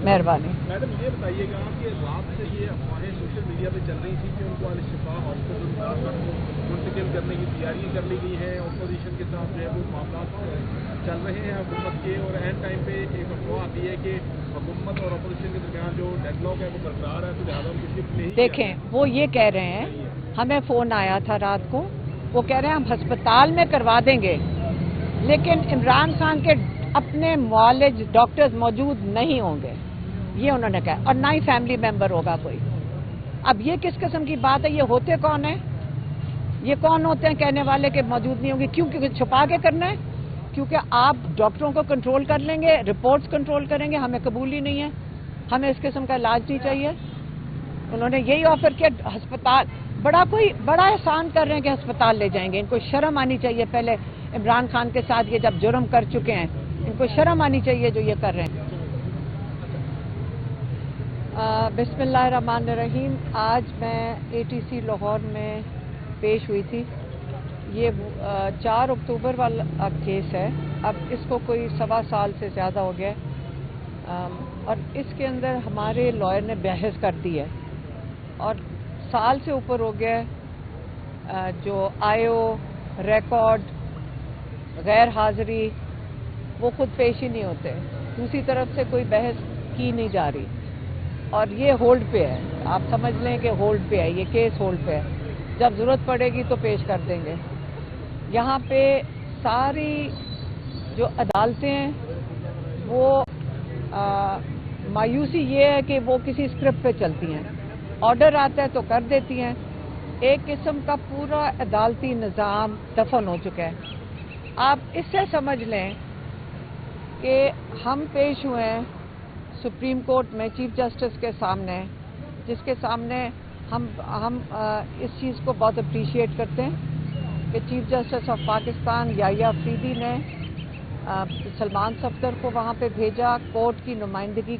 مہربانی. میڈم یہ بتائیے گا کہ رات سے یہ افواہیں سوشل میڈیا پہ چل رہی تھی کہ ان کو الشفا ہاسپٹل منتقل کرنے کی تیاریاں کر لی گئی ہیں، اپوزیشن کے ساتھ جو ہے وہ معاملات چل رہے ہیں حکومت کے، اور اینڈ ٹائم پہ ایک افواہ آتی ہے کہ حکومت اور اپوزیشن کے درمیان جو ڈیڈ لاک ہے وہ برقرار ہے، تو لہٰذا ان کو شفٹ نہیں. دیکھیں وہ یہ کہہ رہے ہیں، ہمیں فون آیا تھا رات کو، وہ کہہ رہے ہیں ہم ہسپتال میں کروا دیں گے، لیکن عمران خان کے اپنے معالج ڈاکٹرز موجود نہیں ہوں گے، یہ انہوں نے کہا، اور نہ ہی فیملی ممبر ہوگا کوئی. اب یہ کس قسم کی بات ہے؟ یہ ہوتے کون ہیں؟ یہ کون ہوتے ہیں کہنے والے کہ موجود نہیں ہوں گے؟ کیوں؟ کیونکہ چھپا کے کرنا ہے، کیونکہ آپ ڈاکٹروں کو کنٹرول کر لیں گے، رپورٹس کنٹرول کریں گے. ہمیں قبول ہی نہیں ہے، ہمیں اس قسم کا علاج نہیں چاہیے. انہوں نے یہی آفر کیا ہسپتال، بڑا احسان کر رہے ہیں کہ ہسپتال لے جائیں گے. ان کو شرم آنی چاہیے. پہلے عمران خان کے ساتھ یہ جب جرم کر چکے ہیں، ان کو شرم آنی چاہیے جو یہ کر رہے ہیں. بسم اللہ الرحمن الرحیم. آج میں ATC لاہور میں پیش ہوئی تھی. یہ 4 اکتوبر والا کیس ہے. اب اس کو کوئی 1.25 سال سے زیادہ ہو گیا، اور اس کے اندر ہمارے لائر نے بحث کر دی ہے، اور سال سے اوپر ہو گیا. جو آئیو ریکارڈ غیر حاضری وہ خود پیش ہی نہیں ہوتے، دوسری طرف سے کوئی بحث کی نہیں جا رہی، اور یہ ہولڈ پہ ہے. آپ سمجھ لیں کہ ہولڈ پہ ہے، یہ کیس ہولڈ پہ ہے. جب ضرورت پڑے گی تو پیش کر دیں گے. یہاں پہ ساری جو عدالتیں ہیں وہ مایوسی یہ ہے کہ وہ کسی اسکرپٹ پہ چلتی ہیں. آرڈر آتا ہے تو کر دیتی ہیں. ایک قسم کا پورا عدالتی نظام دفن ہو چکا ہے. آپ اس سے سمجھ لیں کہ ہم پیش ہوئے ہیں سپریم کورٹ میں چیف جسٹس کے سامنے، جس کے سامنے ہم اس چیز کو بہت اپریشیٹ کرتے ہیں کہ چیف جسٹس آف پاکستان یحییٰ افریدی نے سلمان صفدر کو وہاں پہ بھیجا کورٹ کی نمائندگی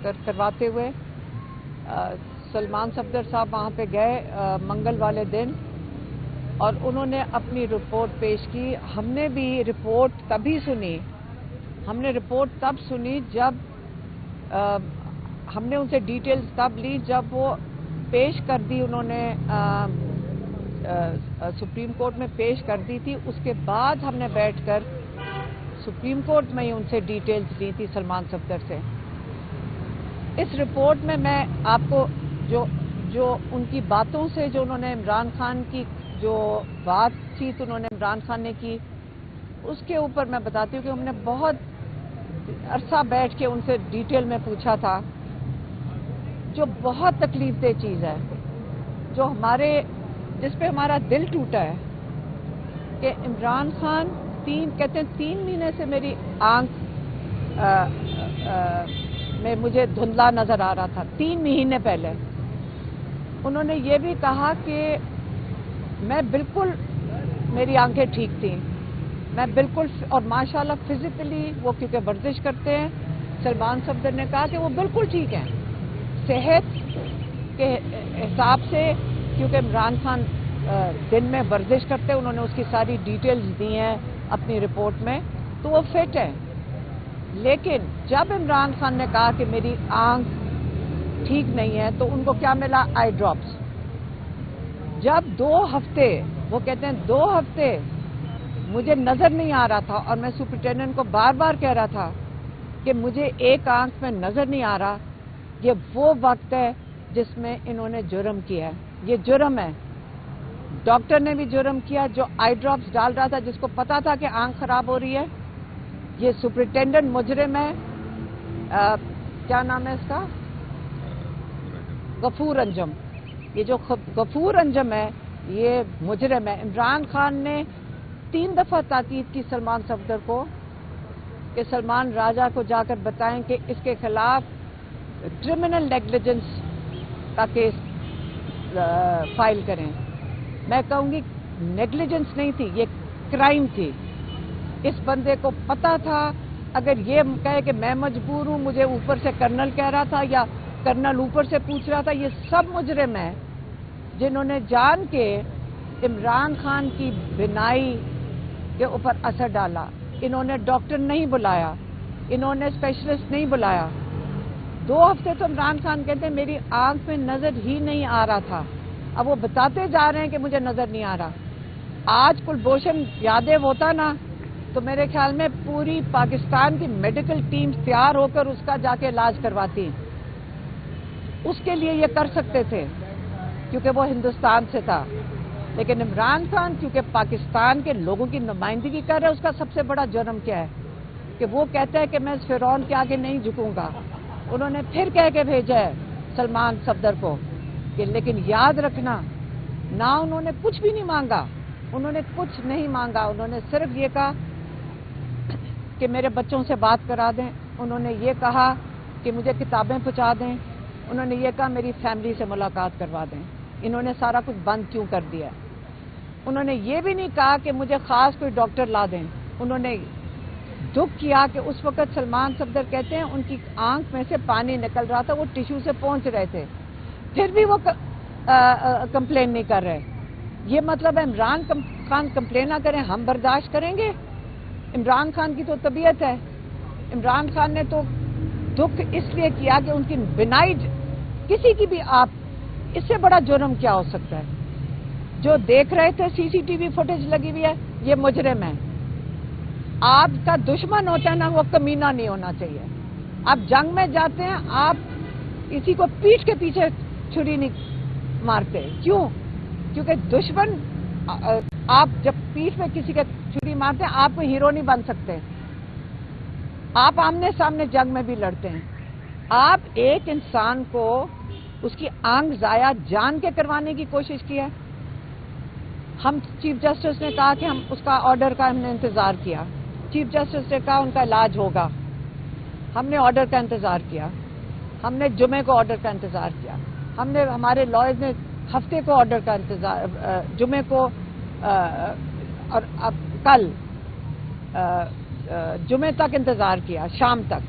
کرواتے ہوئے. سلمان صفدر صاحب وہاں پہ گئے منگل والے دن، اور انہوں نے اپنی رپورٹ پیش کی. ہم نے بھی رپورٹ تبھی سنی، ہم نے رپورٹ تب سنی جب ہم نے ان سے ڈیٹیلز تب لی جب وہ پیش کر دی، انہوں نے سپریم کورٹ میں پیش کر دی تھی. اس کے بعد ہم نے بیٹھ کر سپریم کورٹ میں ہی ان سے ڈیٹیلز لی تھی سلمان صفدر سے. اس رپورٹ میں آپ کو جو ان کی باتوں سے، جو انہوں نے عمران خان کی جو بات چیت انہوں نے عمران خان نے کی، اس کے اوپر میں بتاتی ہوں کہ ہم نے بہت عرصہ بیٹھ کے ان سے ڈیٹیل میں پوچھا تھا. جو بہت تکلیف دہ چیز ہے، جو جس پہ ہمارا دل ٹوٹا ہے کہ عمران خان کہتے ہیں 3 مہینے سے میری آنکھ میں مجھے دھندلا نظر آ رہا تھا. 3 مہینے پہلے انہوں نے یہ بھی کہا کہ میں بالکل، میری آنکھیں ٹھیک تھیں، میں بالکل، اور ماشاءاللہ فزیکلی وہ کیونکہ ورزش کرتے ہیں. سلمان صفدر نے کہا کہ وہ بالکل ٹھیک ہیں صحت کے حساب سے، کیونکہ عمران خان دن میں ورزش کرتے ہیں. انہوں نے اس کی ساری ڈیٹیلز دی ہیں اپنی رپورٹ میں، تو وہ فٹ ہے. لیکن جب عمران خان نے کہا کہ میری آنکھ ٹھیک نہیں ہے، تو ان کو کیا ملا؟ آئی ڈراپس. جب 2 ہفتے، وہ کہتے ہیں 2 ہفتے مجھے نظر نہیں آ رہا تھا، اور میں سپرنٹینڈنٹ کو بار بار کہہ رہا تھا کہ مجھے ایک آنکھ میں نظر نہیں آ رہا. یہ وہ وقت ہے جس میں انہوں نے جرم کیا ہے. یہ جرم ہے. ڈاکٹر نے بھی جرم کیا جو آئی ڈراپس ڈال رہا تھا، جس کو پتا تھا کہ آنکھ خراب ہو رہی ہے. یہ سپرنٹینڈنٹ مجرم ہے. کیا نام ہے اس کا؟ غفور انجم. یہ جو غفور انجم ہے یہ مجرم ہے. عمران خان نے 3 دفعہ تاکید کی سلمان صفدر کو کہ سلمان راجہ کو جا کر بتائیں کہ اس کے خلاف کرمنل نیگلیجنس کا کیس فائل کریں. میں کہوں گی نیگلیجنس نہیں تھی، یہ کرائم تھی. اس بندے کو پتا تھا، اگر یہ کہے کہ میں مجبور ہوں، مجھے اوپر سے کرنل کہہ رہا تھا یا کرنل اوپر سے پوچھ رہا تھا، یہ سب مجرم ہیں جنہوں نے جان کے عمران خان کی بینائی کے اوپر اثر ڈالا. انہوں نے ڈاکٹر نہیں بلایا، انہوں نے اسپیشلسٹ نہیں بلایا. 2 ہفتے تو عمران خان کہتے ہیں میری آنکھ میں نظر ہی نہیں آ رہا تھا. اب وہ بتاتے جا رہے ہیں کہ مجھے نظر نہیں آ رہا. آج کلبھوشن یادیو ہوتا نا تو میرے خیال میں پوری پاکستان کی میڈیکل ٹیم تیار ہو کر اس کا جا کے علاج کرواتی. اس کے لیے یہ کر سکتے تھے کیونکہ وہ ہندوستان سے تھا. لیکن عمران خان کیونکہ پاکستان کے لوگوں کی نمائندگی کر رہے ہیں، اس کا سب سے بڑا جرم کیا ہے کہ وہ کہتا ہے کہ میں اس فرعون کے آگے نہیں جھکوں گا. انہوں نے پھر کہہ کے بھیجا ہے سلمان صفدر کو کہ لیکن یاد رکھنا، نہ انہوں نے کچھ بھی نہیں مانگا، انہوں نے کچھ نہیں مانگا. انہوں نے صرف یہ کہا کہ میرے بچوں سے بات کرا دیں. انہوں نے یہ کہا کہ مجھے کتابیں پہنچا دیں. انہوں نے یہ کہا میری فیملی سے ملاقات کروا دیں. انہوں نے سارا کچھ بند کیوں کر دیا؟ انہوں نے یہ بھی نہیں کہا کہ مجھے خاص کوئی ڈاکٹر لا دیں. انہوں نے دکھ کیا کہ اس وقت سلمان صفدر کہتے ہیں ان کی آنکھ میں سے پانی نکل رہا تھا، وہ ٹیشو سے پہنچ رہے تھے، پھر بھی وہ کمپلین نہیں کر رہے. یہ مطلب ہے عمران خان کمپلین نہ کریں ہم برداشت کریں گے؟ عمران خان کی تو طبیعت ہے. عمران خان نے تو دکھ اس لیے کیا کہ ان کی بینائی کسی کی بھی، آپ اس سے بڑا جرم کیا ہو سکتا ہے؟ جو دیکھ رہے تھے سی سی ٹی وی فوٹیج لگی ہوئی ہے، یہ مجرم ہے. آپ کا دشمن ہوتا ہے نا، وہ کمینہ نہیں ہونا چاہیے. آپ جنگ میں جاتے ہیں، آپ کسی کو پیٹھ کے پیچھے چھری نہیں مارتے. کیوں؟ کیونکہ دشمن، آپ جب پیٹھ میں کسی کے چھری مارتے ہیں آپ کو ہیرو نہیں بن سکتے. آپ آمنے سامنے جنگ میں بھی لڑتے ہیں. آپ ایک انسان کو اس کی آنکھ ضائع جان کے کروانے کی کوشش کی ہے. ہم چیف جسٹس نے کہا کہ ہم اس کا آرڈر کا ہم نے انتظار کیا. چیف جسٹس نے کہا ان کا علاج ہوگا. ہم نے آرڈر کا انتظار کیا. ہم نے جمعے کو آرڈر کا انتظار کیا. ہم نے، ہمارے لائرز نے ہفتے کو آرڈر کا انتظار، جمعے کو اور اب کل جمعے تک انتظار کیا، شام تک.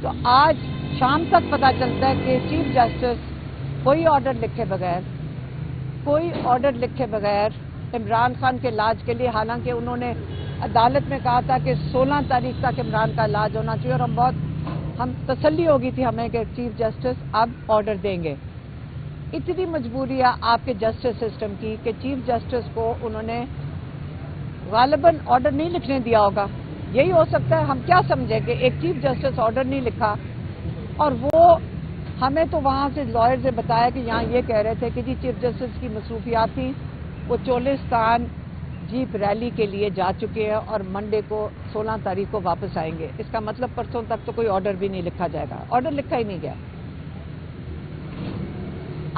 تو آج شام تک پتہ چلتا ہے کہ چیف جسٹس کوئی آرڈر لکھے بغیر عمران خان کے علاج کے لیے، حالانکہ انہوں نے عدالت میں کہا تھا کہ 16 تاریخ تک عمران کا علاج ہونا چاہیے، اور ہم تسلی ہو گئی تھی ہمیں کہ چیف جسٹس اب آرڈر دیں گے. اتنی مجبوری ہے آپ کے جسٹس سسٹم کی کہ چیف جسٹس کو انہوں نے غالباً آرڈر نہیں لکھنے دیا ہوگا. یہی ہو سکتا ہے. ہم کیا سمجھیں کہ ایک چیف جسٹس آرڈر نہیں لکھا، اور وہ ہمیں تو وہاں سے لائر سے بتایا کہ یہاں یہ کہہ رہے تھے کہ جی چیف جسٹس کی مصروفیات تھیں، وہ چولستان جیپ ریلی کے لیے جا چکے ہیں اور منڈے کو 16 تاریخ کو واپس آئیں گے. اس کا مطلب پرسوں تک تو کوئی آرڈر بھی نہیں لکھا جائے گا. آرڈر لکھا ہی نہیں گیا.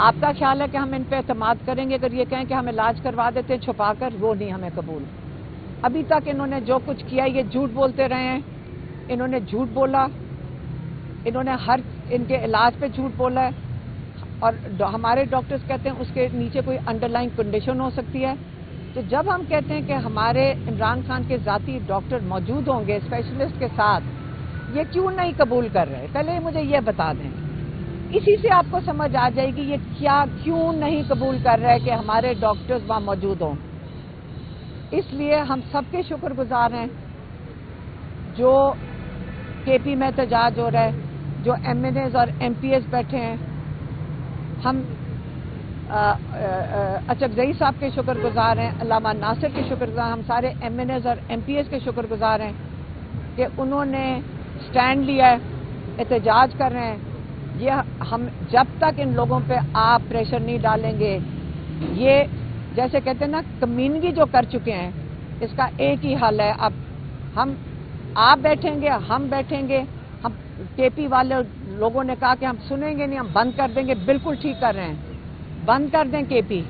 آپ کا خیال ہے کہ ہم ان پہ اعتماد کریں گے اگر یہ کہیں کہ ہم علاج کروا دیتے چھپا کر؟ وہ نہیں ہمیں قبول. ابھی تک انہوں نے جو کچھ کیا یہ جھوٹ بولتے رہے ہیں. انہوں نے جھوٹ بولا، انہوں نے ان کے علاج پہ جھوٹ بولا ہے، اور ہمارے ڈاکٹرز کہتے ہیں اس کے نیچے کوئی انڈر لائن کنڈیشن ہو سکتی ہے. تو جب ہم کہتے ہیں کہ ہمارے عمران خان کے ذاتی ڈاکٹر موجود ہوں گے اسپیشلسٹ کے ساتھ، یہ کیوں نہیں قبول کر رہے؟ پہلے مجھے یہ بتا دیں. اسی سے آپ کو سمجھ آ جائے گی یہ کیوں نہیں قبول کر رہے کہ ہمارے ڈاکٹرز وہاں موجود ہوں. اس لیے ہم سب کے شکر گزار ہیں جو کے پی میں احتجاج ہو رہا ہے، جو ایم این ایز اور ایم پی ایز بیٹھے ہیں. ہم اچکزئی صاحب کے شکر گزار ہیں، علامہ ناصر کے شکر گزار، ہم سارے ایم این ایز اور ایم پی ایز کے شکر گزار ہیں کہ انہوں نے سٹینڈ لیا ہے، احتجاج کر رہے ہیں. یہ ہم جب تک ان لوگوں پہ آپ پریشر نہیں ڈالیں گے، یہ جیسے کہتے ہیں نا کمینگی جو کر چکے ہیں، اس کا ایک ہی حل ہے. اب آپ بیٹھیں گے، ہم بیٹھیں گے. ہم کے پی والے لوگوں نے کہا کہ ہم سنیں گے نہیں، ہم بند کر دیں گے. بالکل ٹھیک کر رہے ہیں، بند کر دیں کے پی.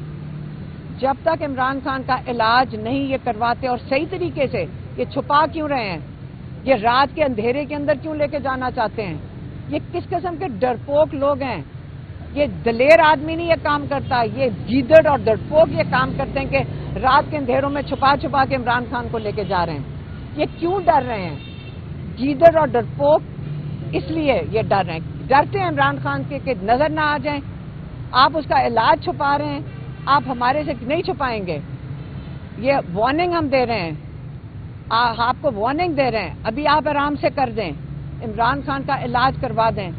جب تک عمران خان کا علاج نہیں یہ کرواتے اور صحیح طریقے سے، یہ چھپا کیوں رہے ہیں؟ یہ رات کے اندھیرے کے اندر کیوں لے کے جانا چاہتے ہیں؟ یہ کس قسم کے ڈرپوک لوگ ہیں؟ یہ دلیر آدمی نہیں یہ کام کرتا، یہ گیدڑ اور ڈرپوک یہ کام کرتے ہیں کہ رات کے اندھیروں میں چھپا چھپا کے عمران خان کو لے کے جا رہے ہیں. یہ کیوں ڈر رہے ہیں؟ گیدڑ اور ڈرپوک اس لیے یہ ڈر رہے ہیں، ڈرتے ہیں عمران خان کے کہ نظر نہ آ جائیں. آپ اس کا علاج چھپا رہے ہیں، آپ ہمارے سے نہیں چھپائیں گے. یہ وارننگ ہم دے رہے ہیں، آپ کو وارننگ دے رہے ہیں. ابھی آپ آرام سے کر دیں، عمران خان کا علاج کروا دیں.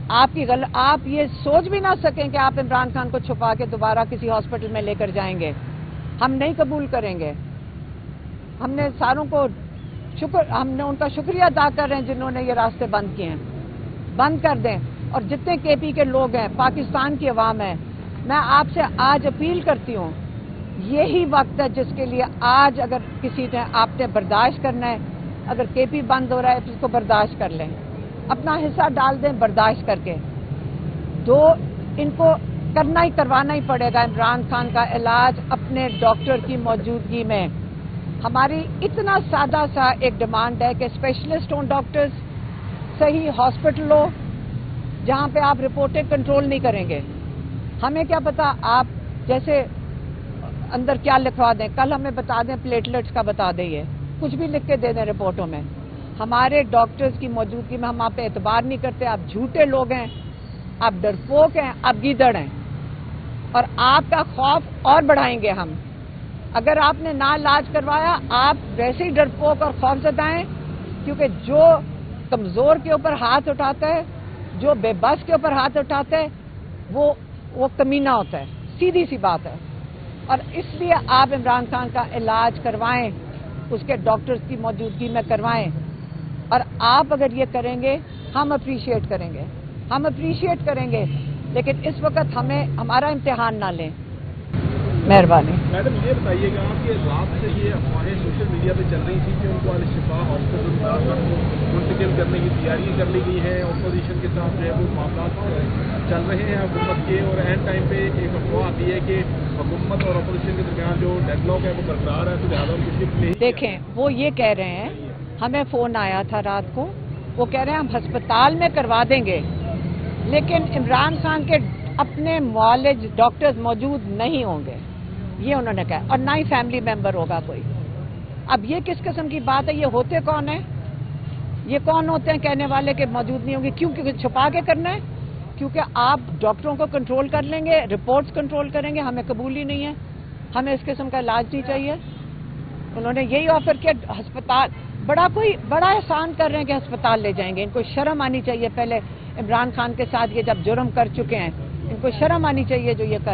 آپ یہ سوچ بھی نہ سکیں کہ آپ عمران خان کو چھپا کے دوبارہ کسی ہاسپٹل میں لے کر جائیں گے. ہم نہیں قبول کریں گے. ہم نے ساروں کو ہم نے ان کا شکریہ ادا کر رہے ہیں جنہوں نے یہ راستے بند کیے ہیں. بند کر دیں. اور جتنے کے پی کے لوگ ہیں، پاکستان کی عوام ہے، میں آپ سے آج اپیل کرتی ہوں، یہی وقت ہے جس کے لیے آج اگر کسی نے آپ نے برداشت کرنا ہے، اگر کے پی بند ہو رہا ہے تو اس کو برداشت کر لیں، اپنا حصہ ڈال دیں برداشت کر کے. ان کو کرنا ہی کروانا ہی پڑے گا عمران خان کا علاج اپنے ڈاکٹر کی موجودگی میں. ہماری اتنا سادہ سا ایک ڈیمانڈ ہے کہ اسپیشلسٹ ہوں ڈاکٹرز، صحیح ہاسپٹل ہو جہاں پہ آپ رپورٹیں کنٹرول نہیں کریں گے. ہمیں کیا پتا آپ جیسے اندر کیا لکھوا دیں، کل ہمیں بتا دیں پلیٹلیٹس کا بتا دیں، یہ کچھ بھی لکھ کے دے دیں رپورٹوں میں. ہمارے ڈاکٹرز کی موجودگی میں ہم آپ پہ اعتبار نہیں کرتے. آپ جھوٹے لوگ ہیں، آپ ڈرپوک ہیں، آپ گیدڑ ہیں، اور آپ کا خوف اور بڑھائیں گے ہم. اگر آپ نے نہ علاج کروایا آپ ویسے ہی ڈرپوک اور خوف زدہ ہیں، کیونکہ جو کمزور کے اوپر ہاتھ اٹھاتا ہے، جو بے بس کے اوپر ہاتھ اٹھاتا ہے وہ کمینہ ہوتا ہے. سیدھی سی بات ہے. اور اس لیے آپ عمران خان کا علاج کروائیں، اس کے ڈاکٹرز کی موجودگی میں کروائیں. اور آپ اگر یہ کریں گے ہم اپریشیٹ کریں گے، ہم اپریشیٹ کریں گے. لیکن اس وقت ہمارا امتحان نہ لیں. مہربانی. میڈم یہ بتائیے گا کہ رات سے یہ افواہیں سوشل میڈیا پہ چل رہی تھی کہ ان کو الشفا ہاسپٹل منتقل کرنے کی تیاریاں کر لی گئی ہیں، اپوزیشن کے ساتھ جو ہے وہ معاملات چل رہے ہیں حکومت کے، اور اینڈ ٹائم پہ ایک افواہ آتی ہے کہ حکومت اور اپوزیشن کے درمیان جو ڈیڈ لاک ہے وہ برقرار ہے، تو لہٰذا ان کی نہیں. دیکھیں وہ یہ کہہ رہے ہیں، ہمیں فون آیا تھا رات کو، وہ کہہ رہے ہیں ہم ہسپتال میں کروا دیں گے لیکن عمران خان کے اپنے معالج ڈاکٹرز موجود نہیں ہوں گے، یہ انہوں نے کہا، اور نہ ہی فیملی ممبر ہوگا کوئی. اب یہ کس قسم کی بات ہے؟ یہ ہوتے کون ہیں؟ یہ کون ہوتے ہیں کہنے والے کہ موجود نہیں ہوں گے؟ کیوں چھپا کے کرنا ہے؟ کیونکہ آپ ڈاکٹروں کو کنٹرول کر لیں گے، رپورٹس کنٹرول کریں گے. ہمیں قبول ہی نہیں ہے، ہمیں اس قسم کا علاج نہیں چاہیے. انہوں نے یہی آفر کیا ہسپتال، بڑا احسان کر رہے ہیں کہ ہسپتال لے جائیں گے. ان کو شرم آنی چاہیے. پہلے عمران خان کے ساتھ یہ جب جرم کر چکے ہیں، ان کو شرم آنی چاہیے جو یہ کر رہے ہیں.